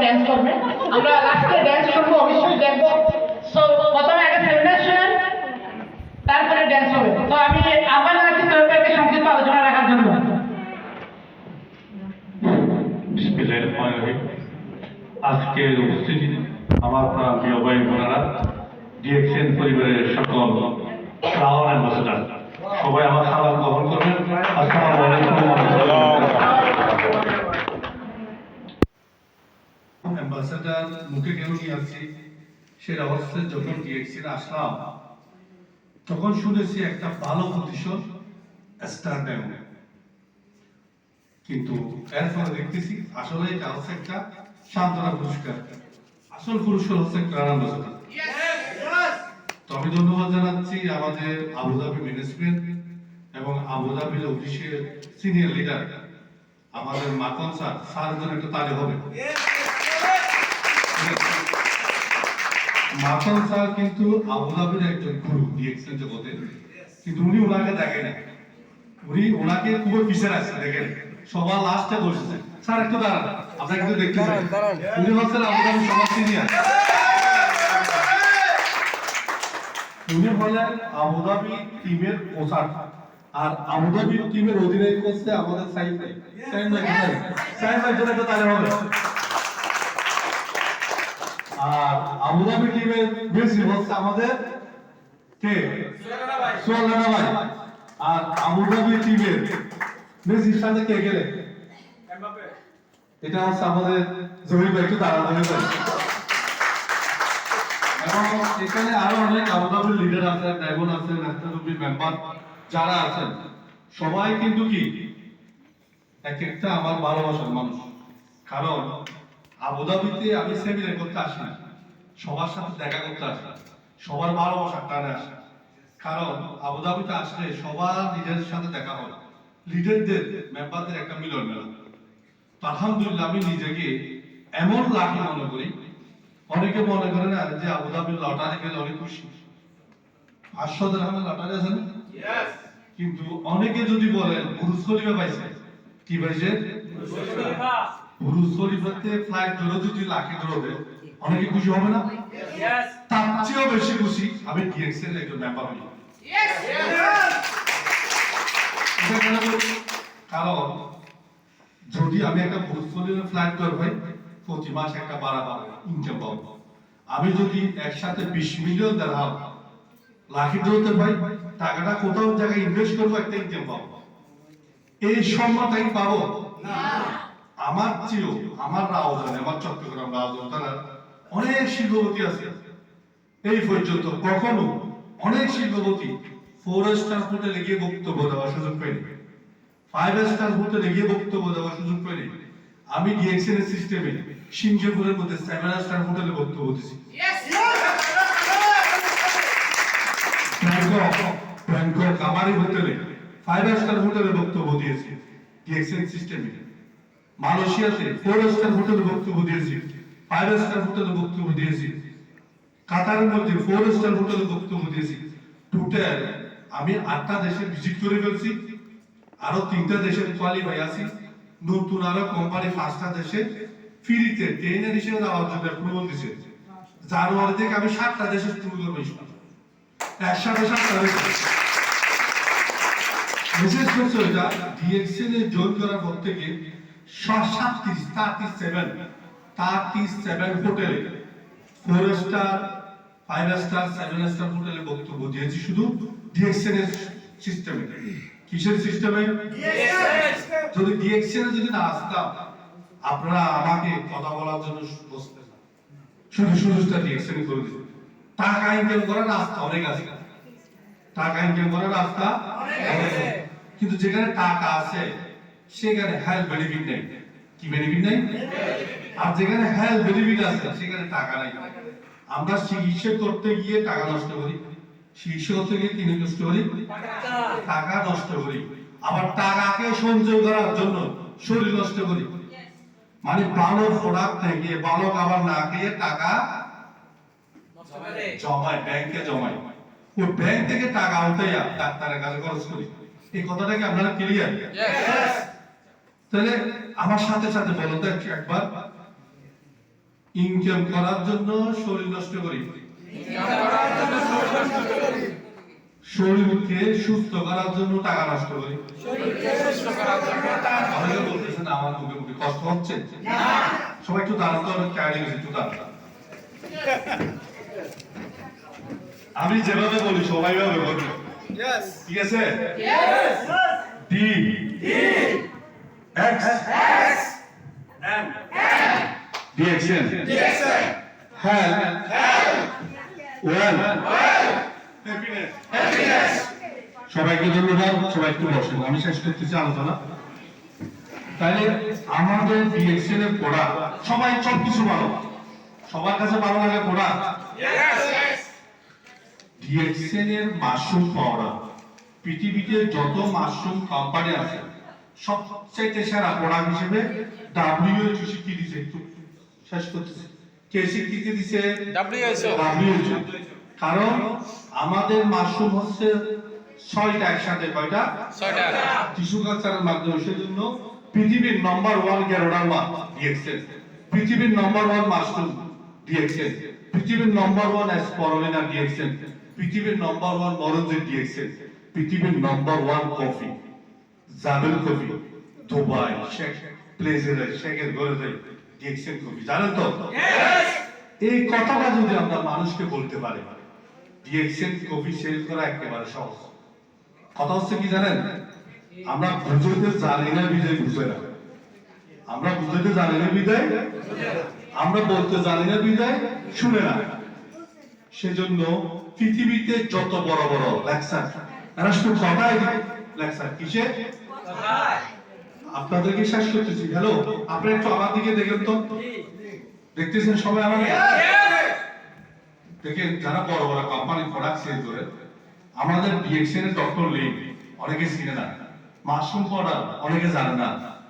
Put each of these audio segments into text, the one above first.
Dance করবে। আমরা লাস্টে ড্যান্স করবো, অবশ্যই দেখবো। সো প্রথমে আগে সেমিনার শুনেন, তারপরে ড্যান্স হবে। তো আমি আহ্বান জানাচ্ছি তরফকে সংক্ষিপ্ত আলোচনা রাখার জন্য। আজকের উপস্থিতি আমার প্রিয় ভাই বোনেরা, ডিএক্সএন পরিবারের সকল ফ্লাওয়ার অ্যাম্বাসেডার, সবাই আমার সালাম গ্রহণ করবেন। আসসালামু আলাইকুম। অ্যাম্বাসেডার মুখে কেন নিয়ে আসছি, সেই অবস্থায় যখন ডিএক্সএন আসলাম তখন শুনেছি একটা ভালো প্রতিশোধ স্টার ডায়মন্ড, কিন্তু এরপরে দেখতেছি আসলে এটা হচ্ছে একটা সান্ত্বনা পুরস্কার, আসল পুরস্কার হচ্ছে একটা অ্যাম্বাসেডার। তো আমি ধন্যবাদ জানাচ্ছি আমাদের আবুধাবি ম্যানেজমেন্ট এবং আবুধাবির অফিসের সিনিয়র লিডার আমাদের মাখন স্যার জন্য একটা তালি হবে। মাখন স্যার কিন্তু আবুধাবির একজন গুরু ডিএক্সএন জগতে, কিন্তু উনি ওনাকে দেখেন না, উনি ওনাকে খুবই পিছিয়ে রাখছে। দেখেন সবার লাস্টে বসেছে। স্যার একটু দাঁড়ান, আপনারা কিন্তু দেখতে চান, উনি হচ্ছেন আবুধাবি সবার সিনিয়র। উনি হলেন আবুধাবি টিমের কোচার, আর আবুধাবি টিমের অধিনায়ক হচ্ছে আমাদের সাইদ ভাই। সাইদ ভাই জন্য একটা তালি হবে। আর আবুধাবি টিমের মেসি হচ্ছে আমাদের কে? সোহেল রানা ভাই। আর আবুধাবি টিমের মেসির সাথে কে গেলে? এটা হচ্ছে আমাদের জহির ভাই। একটু দাঁড়ান জহির ভাই। এবং এখানে আরো অনেক আবুধাবির লিডার আছেন, ডায়মন্ড আছেন, ন্যাশনাল গ্রুপের মেম্বার যারা আছেন, সবাই কিন্তু কি এক একটা আমার ভালোবাসার মানুষ। কারণ আবুধাবিতে আমি সেমিনার করতে আসি না, সবার সাথে দেখা করতে আসি, সবার ভালোবাসার টানে আসি। কারণ আবুধাবিতে আসলে সবার লিডারের সাথে দেখা হয়, লিডারদের মেম্বারদের একটা মিলন মেলা। তো আলহামদুলিল্লাহ আমি নিজেকে এমন লাকি মনে করি। অনেকে মনে করে না যে আবুধাবির লটারি গেলে অনেক খুশি, 500 দিরহামের লটারি আছে না, কিন্তু অনেকে যদি বলেন বুরুজ খলিফা পাইছে, কি পাইছে? বুরুজ খলিফাতে ফ্লাইট ধরে যদি লাখে ধরবে, অনেকে খুশি হবে না? তার চেয়েও বেশি খুশি আমি ডিএক্সএন এর একজন মেম্বার হই। কারণ যদি আমি একটা বুরুজ খলিফা ফ্লাইট ধরবে, প্রতি মাসে একটা ভাড়া পাবো, ইনকাম পাবো। আমি যদি একসাথে 20 মিলিয়ন দিরহাম লাখে ধরতে পাই, টাকাটা কোথাও জায়গায় ইনভেস্ট করবো, একটা ইনকাম পাবো। এই সম্মান আমি পাবো না। আমার চেয়েও আমার রাউজানে, আমার চট্টগ্রাম রাউজান থানার অনেক শিল্পপতি আছে, এই পর্যন্ত কখনো অনেক শিল্পপতি 4 স্টার হোটেলে গিয়ে বক্তব্য দেওয়ার সুযোগ পাইনি, 5 স্টার হোটেলে গিয়ে বক্তব্য দেওয়ার সুযোগ পাইনি। আমি ডিএক্সএন এর সিস্টেমে সিঙ্গাপুরের মধ্যে 7 স্টার হোটেলে বক্তব্য দিয়েছি। ব্যাংকক আমারই হোটেলে 5 স্টার হোটেলে বক্তব্য দিয়েছি ডিএক্সএন সিস্টেমে। মালয়েশিয়াতে 4 স্টার হোটেলে বক্তব্য দিয়েছি, 5 স্টার হোটেলে বক্তব্য দিয়েছি। কাতারের মধ্যে 4 স্টার হোটেলে বক্তব্য দিয়েছি। টোটাল আমি 8টা দেশে ভিজিট করে ফেলছি, আরো 3টা দেশের কোয়ালিফাই আছি। নতুন আরো কোম্পানি 5টা দেশে ফ্রিতে ট্রেনের হিসেবে যাওয়ার জন্য অ্যাপ্রুভাল দিয়েছে। জানুয়ারি থেকে আমি 7টা দেশে ট্যুর করবো, একসাথে 7টা দেশে। বিশেষ করে এটা ডিএক্সএন এ জয়েন করার পর থেকে 37 হোটেলে 4 স্টার, 5 স্টার, 7 স্টার হোটেলে বক্তব্য দিয়েছি, শুধু ডিএক্সএন এর সিস্টেমে। কিসের সিস্টেমে? যদি ডিএক্সএন যদি না আসতাম, আপনারা আমাকে কথা বলার জন্য বসতেন না, শুধু সুযোগটা ডিএক্সএন করে দিত। টাকা ইনকাম করার রাস্তা অনেক আছে, টাকা ইনকাম করার রাস্তা অনেক আছে, কিন্তু যেখানে টাকা আছে সেখানে হেলথ বেনিফিট নেই। কি বেনিফিট নেই? আর যেখানে হেলথ বেনিফিট আছে সেখানে টাকা নাই। আমরা চিকিৎসা করতে গিয়ে টাকা নষ্ট করি, চিকিৎসা করতে গিয়ে কি নষ্ট করি? টাকা নষ্ট করি। আবার টাকাকে সঞ্চয় করার জন্য শরীর নষ্ট করি। মানে ভালো প্রোডাক্ট থেকে ভালো খাবার না খেয়ে টাকা জমায়, ব্যাংকে জমায়। ওই ব্যাংক থেকে টাকা উঠাইয়া ডাক্তারের কাছে খরচ করি। এই কথাটা কি আপনারা ক্লিয়ার? তাহলে আমার সাথে সাথে বলো তো একবার, ইনকাম করার জন্য শরীর নষ্ট করি, শরীরকে সুস্থ করার জন্য টাকা নষ্ট করি। অনেকে বলতেছেন আমার মুখে মুখে কষ্ট হচ্ছে, সবাই একটু দাঁড়ান তো, অনেক টায়ার্ড হয়ে গেছে, একটু দাঁড়ান। আমি যেভাবে বলি সবাই ভাবে বলবো, ঠিক আছে? D x N DXN health well happiness. সবাইকে ধন্যবাদ, সবাই একটু বসেন, আমি শেষ করতেছি আলোচনা। তাহলে আমাদের ডিএক্সএন এর পড়া সবাই সবকিছু ভালো, সবার কাছে ভালো লাগে পড়া। ডিএক্সএন এর মাশরুম পাউডার, পৃথিবীতে যত মাশরুম কোম্পানি আছে সবচেয়ে সেরা প্রোডাক্ট হিসেবে WHO স্বীকৃতি দিয়েছে। একটু শেষ করতেছি, কে স্বীকৃতি দিয়েছে? WHO। কারণ আমাদের মাশরুম হচ্ছে 6টা একসাথে, কয়টা? 6টা টিস্যু কালচারের মাধ্যমে। সেজন্য পৃথিবীর নম্বর 1 গ্যারোডার্মা ডিএক্সএন, পৃথিবীর নম্বর 1 মাশরুম ডিএক্সএন, পৃথিবীর নম্বর 1 স্পারুলিনা ডিএক্সএন, পৃথিবীর নম্বর 1 মরঞ্জি ডিএক্সএন, পৃথিবীর নম্বর 1 কফি জাবেল কফি, দুবাই শেখ প্লেজারে শেখের ঘরে ডিএক্সএন কফি। জানেন তো? এই কথাটা যদি আমরা মানুষকে বলতে পারি, ডিএক্সএন কফি সেল করা একেবারে সহজ। কথা হচ্ছে কি জানেন, আমরা বুঝতে জানি না বিদায় বুঝে না, আমরা বুঝতে জানি না বিদায়, আমরা বলতে জানি না বিদায় শুনে না। সেজন্য পৃথিবীতে যত বড় বড় লেকচার, এরা শুধু কথাই লেকচার, কিসে? আপনাদেরকে শেষ করতেছি। হ্যালো, আপনি একটু আমার দিকে দেখেন তো, দেখতেছেন সবাই আমাকে? দেখেন, যারা বড় বড় কোম্পানি প্রোডাক্ট সেল করে, আমাদের ডিএক্সএন এর ডক্টর লিম অনেকে চিনে না, মাশরুম পাউডার অনেকে জানে না,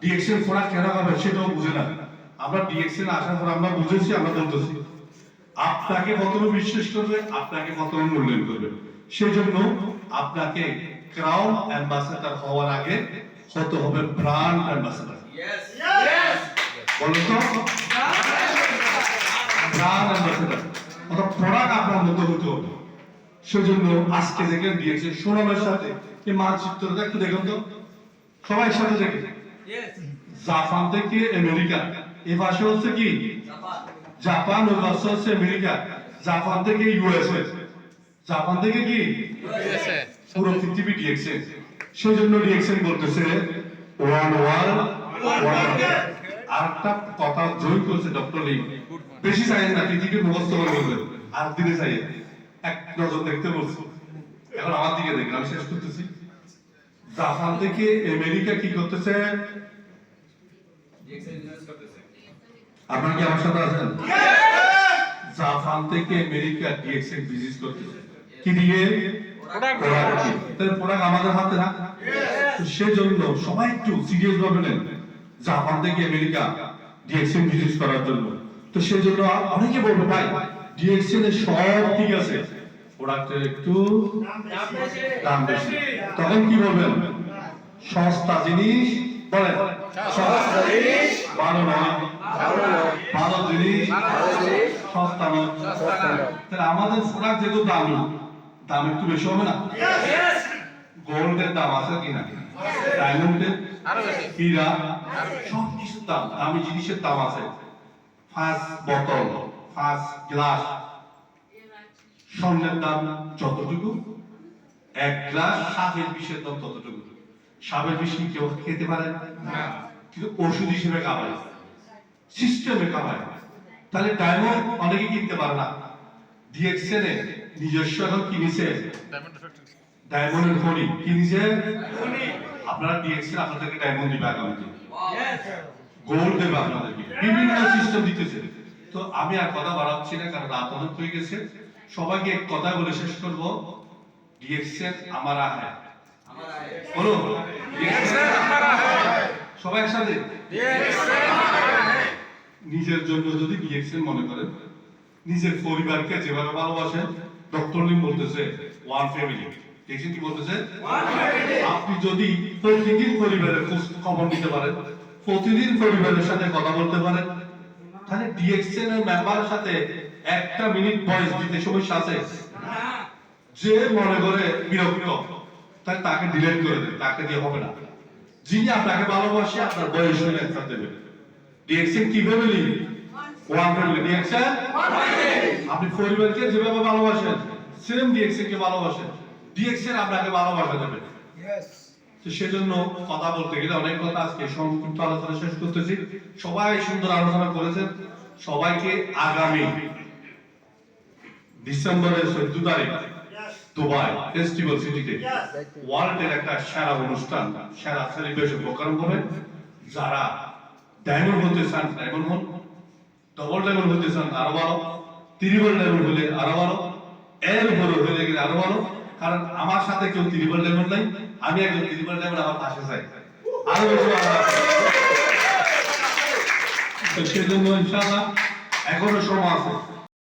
ডিএক্সএন প্রোডাক্ট কেন হবে সেটাও বুঝে না। আমরা ডিএক্সএন আসার পর আমরা বুঝেছি, আমরা বলতেছি। আপনাকে প্রথমে বিশ্বাস করবে, আপনাকে প্রথমে মূল্যায়ন করবে। সেজন্য আপনাকে ক্রাউন অ্যাম্বাসেডর হওয়ার আগে হতে হবে ব্র্যান্ড অ্যাম্বাসেডর। বলুন তো, ব্র্যান্ড অ্যাম্বাসেডর অর্থাৎ প্রোডাক্ট আপনার মতো হতে হবে। সেজন্য আজকে দেখেন দিয়েছে সুনামের সাথে এই মানচিত্রটা একটু দেখুন তো, সবাই সাথে দেখে। জাপান থেকে আমেরিকা, এই পাশে হচ্ছে কি জাপান, ওই পাশে হচ্ছে আমেরিকা, জাপান থেকে ইউএসএ, জাপান থেকে কি পুরো পৃথিবী ডিএক্সএন। সেজন্য ডিএক্সএন বলতেছে ওয়ান ওয়ার্ল্ড ওয়ান। আরেকটা কথা জয় করেছে ডক্টর লিম, বেশি চাই না, পৃথিবী মুখস্থ করে বলবেন, আর দিনে চাই এক নজর দেখতে বলছি। এখন আমার দিকে দেখেন, আমি শেষ করতেছি। জাপান থেকে আমেরিকা কি করতেছে? আপনারা কি আমার সাথে আছেন? জাপান থেকে আমেরিকা ডিএক্সএন ভিজিট করতেছে, কি দিয়ে? প্রোডাক্ট। তাহলে প্রোডাক্ট আমাদের হাতে না? সেজন্য সবাই একটু সিরিয়াস ভাবে নেন জাপান থেকে আমেরিকা ডিএক্সএন ভিজিট করার জন্য। তো সেজন্য অনেকে বলবে ভাই ডিএক্সএন এর সব ঠিক আছে, প্রোডাক্টের একটু দাম বেশি। তখন কি বলবেন? সস্তা জিনিস বলেন, সস্তা জিনিস ভালো নয়, ভালো জিনিস সস্তা নয়। তাহলে আমাদের প্রোডাক্ট যেহেতু দামি, দাম একটু বেশি হবে না? গোল্ডের দাম আছে কিনা? ডায়মন্ডের, হীরা, সব কিছুর দাম, দামি জিনিসের দাম আছে। ফার্স্ট বোতল, ফার্স্ট গ্লাস, স্বর্ণের দাম যতটুকু, এক গ্লাস সাপের বিষের দাম ততটুকু। সাপের বিষ কি কেউ খেতে পারে না, কিন্তু ওষুধ হিসেবে খাওয়ায়, সিস্টেমে খাওয়ায়। তাহলে ডায়মন্ড অনেকে কিনতে পারে না, ডিএক্সএন এ নিজস্ব এখন কিনেছে ডায়মন্ডের খনি, কিনেছে। আপনারা ডিএক্সএন আপনাদেরকে ডায়মন্ড দিবে, আগামীতে গোল্ড দেবে আপনাদেরকে, বিভিন্ন সিস্টেম দিতেছে। তো আমি আর কথা বাড়াচ্ছি না, কারণ রাত অনেক হয়ে গেছে। সবাইকে এক কথা বলে শেষ করব, ডিএক্সএন আমারা হ্যাঁ, বলো সবাই একসাথে। নিজের জন্য যদি ডিএক্সএন মনে করেন, নিজের পরিবারকে যেভাবে ভালোবাসেন, ডক্টর লিম বলতেছে ওয়ান ফ্যামিলি। দেখছেন কি বলতেছে? আপনি যদি প্রতিদিন পরিবারের খবর নিতে পারেন, প্রতিদিন পরিবারের সাথে কথা বলতে পারেন, তাহলে ডিএক্সএন এর মেম্বারের সাথে একটা মিনিট ভয়েস দিতে সমস্যা আছে? যে মনে করে বিরক্ত তাহলে তাকে ডিলিট করে দেন, তাকে দিয়ে হবে না। যিনি আপনাকে ভালোবাসে আপনার বয়স হলে অ্যান্সার দেবে। ডিএক্সএন কি ফ্যামিলি? One family. ডিএক্সএন আপনি পরিবারকে যেভাবে ভালোবাসেন সেম ডিএক্সএন কে ভালোবাসেন, ডিএক্সএন আপনাকে ভালোবাসা দেবে। তো সেজন্য কথা বলতে গেলে অনেক কথা, আজকে সংক্ষিপ্ত আলোচনা শেষ করতেছি। সবাই সুন্দর আলোচনা করেছেন। সবাইকে আগামী ডিসেম্বরের 14 তারিখ দুবাই ফেস্টিভ্যাল সিটিতে ওয়ার্ল্ডের একটা সেরা অনুষ্ঠান, সেরা সেলিব্রেশন প্রোগ্রাম হবে। যারা ডায়মন্ড হতে চান ডায়মন্ড হন, ডবল ডায়মন্ড হতে চান আরো ভালো, ট্রিপল ডায়মন্ড হলে আরো ভালো, এর উপরে হলে গেলে আরো ভালো। কারণ আমার সাথে কেউ ট্রিপল ডায়মন্ড নাই, আমি একজন ট্রিপল ডায়মন্ড আমার পাশে চাই, আরো বেশি ভালো লাগবে। তো সেজন্য ইনশাআল্লাহ এখনো সময় আছে।